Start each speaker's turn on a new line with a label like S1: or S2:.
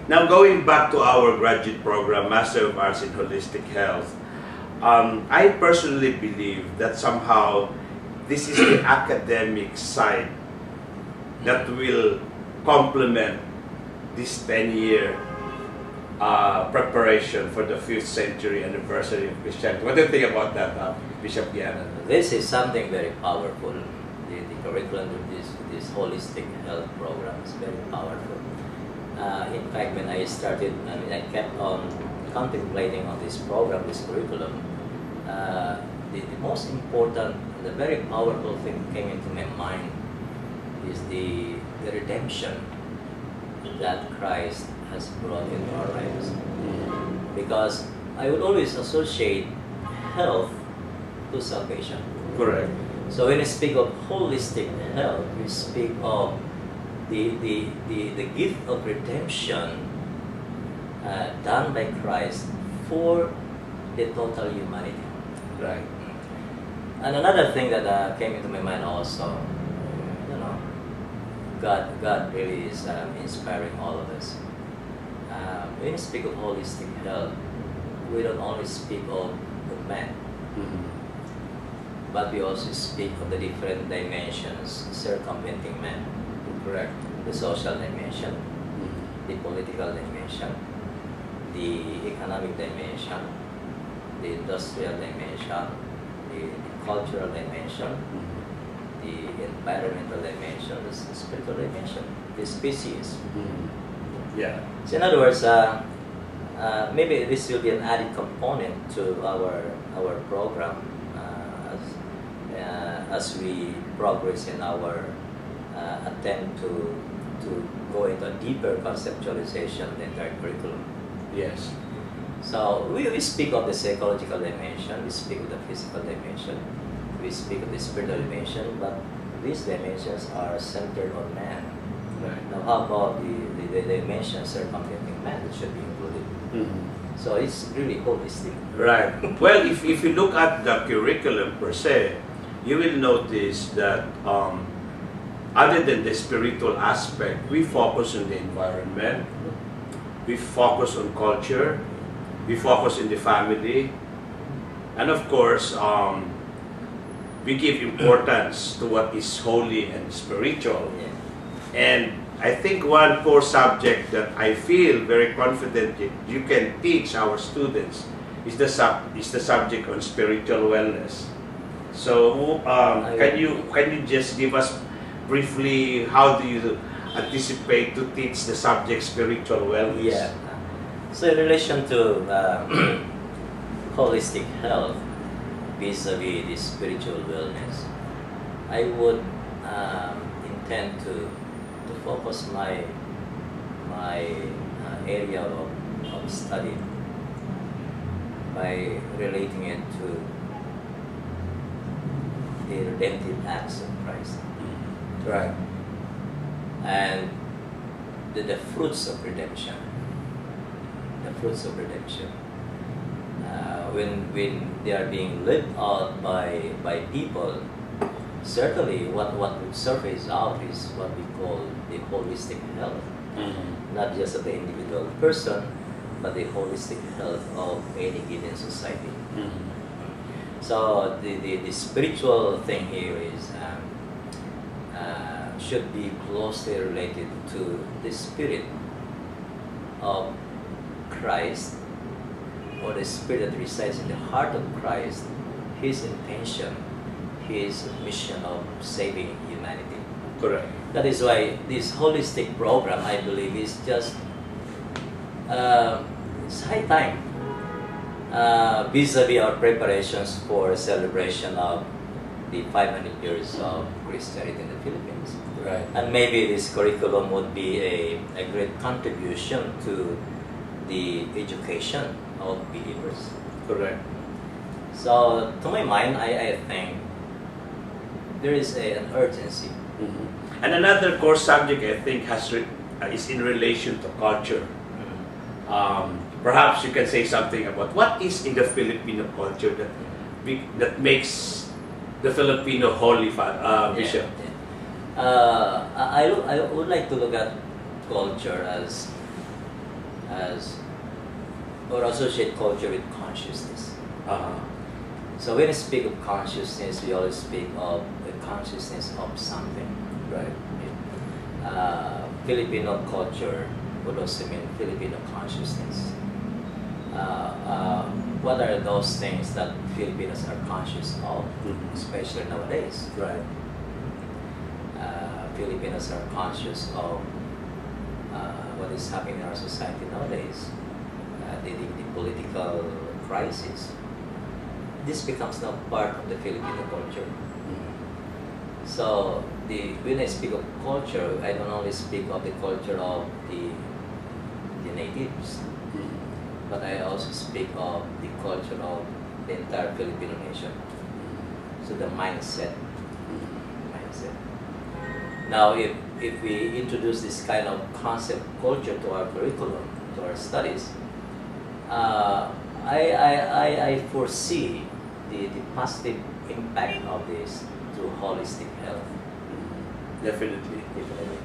S1: Now, going back to our graduate program, Master of Arts in Holistic Health, I personally believe that somehow this is the academic side that will complement this 10-year preparation for the 5th century anniversary of Christianity. What do you think about that, Bishop Gianna?
S2: This is something very powerful. The curriculum of this holistic health program is very powerful. In fact, when I started, I kept on contemplating on this program, this curriculum. The most important, the very powerful thing that came into my mind is the redemption that Christ has brought into our lives. Because I would always associate health to salvation.
S1: Correct.
S2: So when we speak of holistic health, we speak of the gift of redemption done by Christ for the total humanity.
S1: Right.
S2: And another thing that came into my mind also, God really is inspiring all of us. When we speak of holistic health, we don't only speak of man, but we also speak of the different dimensions circumventing man.
S1: Correct.
S2: The social dimension, the political dimension, the economic dimension, the industrial dimension, the cultural dimension, the environmental dimension, the spiritual dimension, the species.
S1: Yeah.
S2: So in other words, maybe this will be an added component to our program as we progress in our attempt to go into a deeper conceptualization of the entire curriculum.
S1: Yes.
S2: So we speak of the psychological dimension, we speak of the physical dimension, we speak of the spiritual dimension, but these dimensions are centered on man.
S1: Right.
S2: Now how about the dimensions circumventing man that should be included? So it's really holistic.
S1: Right. Well, if you look at the curriculum per se, you will notice that other than the spiritual aspect, we focus on the environment, we focus on culture, we focus on the family, and of course, we give importance to what is holy and spiritual.
S2: Yeah.
S1: And I think one core subject that I feel very confident that you can teach our students is the subject on spiritual wellness. So can you just give us briefly how do you anticipate to teach the subject spiritual wellness?
S2: Yeah. So in relation to holistic health vis-a-vis the spiritual wellness, I would intend to focus my area of study by relating it to the redemptive acts of Christ.
S1: Right.
S2: And the fruits of redemption. The fruits of redemption. When they are being lived out by people, certainly what would surface out is what we call the holistic health. Not just of the individual person, but the holistic health of any given society. So the spiritual thing here is should be closely related to the spirit of Christ, or the spirit that resides in the heart of Christ, his intention, his mission of saving humanity.
S1: Correct.
S2: That is why this holistic program, I believe, is just it's high time vis-a-vis our preparations for celebration of the 500 years of Christianity in the Philippines.
S1: Right.
S2: And maybe this curriculum would be a great contribution to the education of believers.
S1: Correct.
S2: So, to my mind, I think there is an urgency.
S1: And another core subject I think is in relation to culture. Perhaps you can say something about what is in the Filipino culture that makes the Filipino holy, Bishop.
S2: Yeah. I would like to look at culture as as or associate culture with consciousness.
S1: Uh-huh.
S2: So when we speak of consciousness, we always speak of the consciousness of something.
S1: Right.
S2: Filipino culture would also mean Filipino consciousness. What are those things that Filipinos are conscious of,
S1: Mhm.
S2: especially nowadays?
S1: Right.
S2: Filipinos are conscious of what is happening in our society nowadays, the political crisis. This becomes now part of the Filipino culture. So when I speak of culture, I don't only speak of the culture of the natives, but I also speak of the culture of the entire Filipino nation. So the mindset. Now, if we introduce this kind of concept culture to our curriculum, to our studies, I foresee the positive impact of this to holistic health.
S1: Definitely.
S2: Definitely.